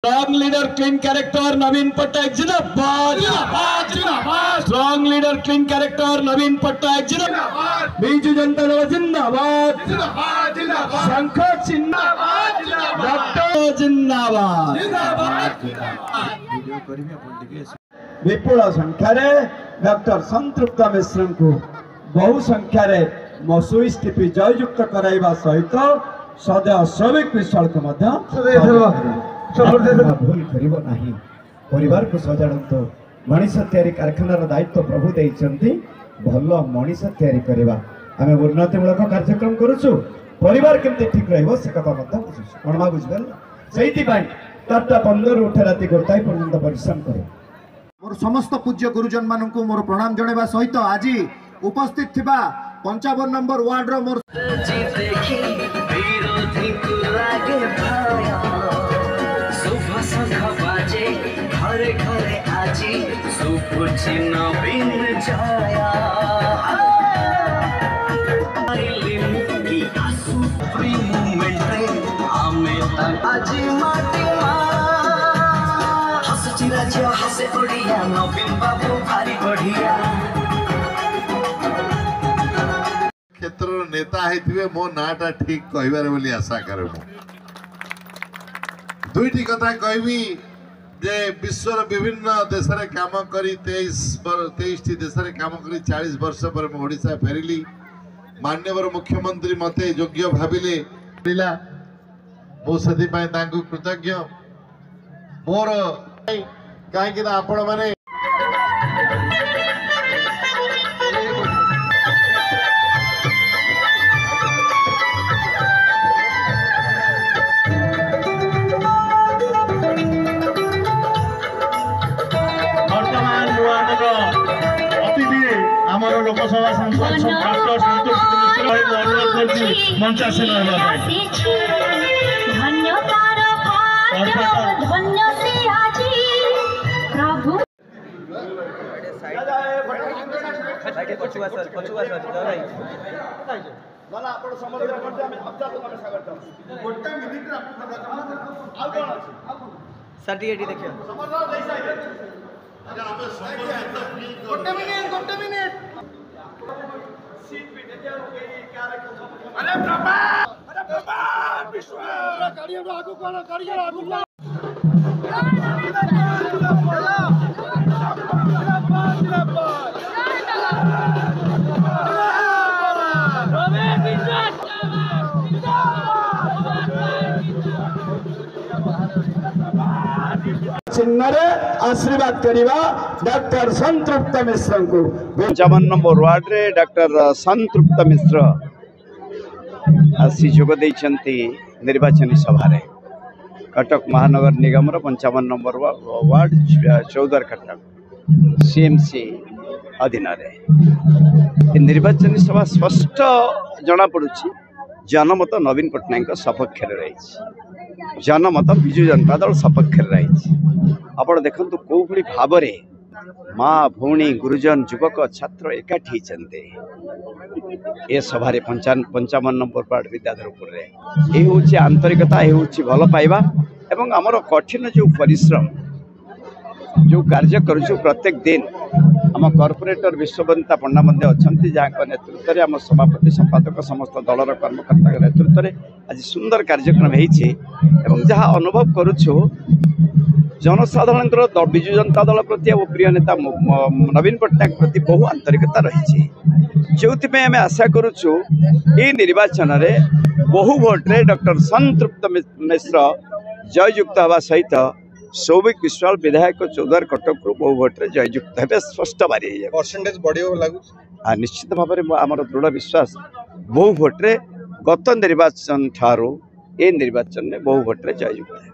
Strong leader, clean character, Naveen Patnaik Jindabad. Jindabad, Jindabad. Strong leader, clean character, Naveen Patnaik Jindabad. Biju Janata Dal Jindabad. Jindabad, Jindabad. Shankha Jindabad, Jindabad. Doctor Jindabad. Jindabad, Jindabad. विपुल संख्यार doctor संतृप्त मिश्र को बहु संख्यार मसुई स्टिपी जययुक्त कराइबा सहित सदैव श्रमिक विश्वाल को भूल करिबो नाही। परिवार को सजाड़त मनीष तैयारी कारखानार दायित्व प्रभु देइचंती। भल मनीष तैयारी करबा आमे उन्नतिमूलक कार्यक्रम करूछु। परिवार केमते ठीक रहबो से कथा मत बुझु कोन मा बुझबेल सेहिति पई 4:15 उठे राति गोटाई पर्यंत परिश्रम करे। मोर समस्त पूज्य गुरुजन मानक मोर प्रणाम जणेबा सहित आज उपस्थित थिबा 55 नंबर वार्ड रो मोर घरे घरे आजी सुपुछि नवीन छाया की आसु फ्री मूवमेंट रे आमे तक आजी माटी हसची राज्य हसे ओडिया नवीन बाबू भारी बढ़िया क्षेत्र नेता हेतिबे मो नाटा ठीक कहबार बोली आशा करे। मो दुईटी कथा कहबी जे विश्वर विभिन्न देश रे काम करी 23 देश रे काम करी 40 वर्ष पर ओडिशा फेरिली। माननीय मुख्यमंत्री मते योग्य भाविले मो सदी पाए तांकु कृतज्ञ। मोर कहीं कि आपण माने हमारो लोकसभा सांसद डॉक्टर संतोष मिश्र अनुरोध करती मंचासीन अरे प्रभा विश्व गाड़ियों आगु कोन गाड़ियों आगु चिन्हरे आशीर्वाद करिबा डॉक्टर संतृप्त मिश्र को 55 नंबर वार्ड रे डॉक्टर संतृप्त मिश्र आसी जोग देइछंती निर्वाचन सभा रे कटक महानगर निगम 55 नंबर वार्ड चौदर कटक सीएमसी अधीन रे निर्वाचन सभा स्पष्ट जना पड़ुछि जनमत नवीन पटनायक सपक्ष रही। जनमत विजु जनता दल सपक्ष रही। आप देखु कौ भली भाव माँ भौणी गुरुजन युवक छात्र एकाठी ए सभा 55 नंबर वार्ड विद्याधरपुर ये हूँ आंतरिकता ये हूँ भल पाइबा एवं आमर कठिन जो परिश्रम जो कार्य करुचु प्रत्येक दिन आम कॉर्पोरेटर विश्ववंता पंडा मध्य अच्छा जहाँ नेतृत्व में आम सभापति संपादक समस्त दलर कर्मकर्ता नेतृत्व में आज सुंदर कार्यक्रम होती जहाँ अनुभव करुचु जनसाधारण विजु जनता दल प्रति और प्रिय नेता नवीन पटनायक प्रति बहु आंतरिकता रही। जो आम आशा करुचु ये निर्वाचन में बहु भोट्रे डॉक्टर संतृप्त मिश्र जययुक्त हवा सहित सौभिक विश्वाल विधायक चौदर कटक बहु भोट्रे जययुक्त हे स्पष्ट बारी परसेंटेज बढ़ निश्चित भाव में आमर दृढ़ विश्वास बहु भोट्रे गत निर्वाचन ठारू ए निर्वाचन में बहु भोट्रे जययुक्त है।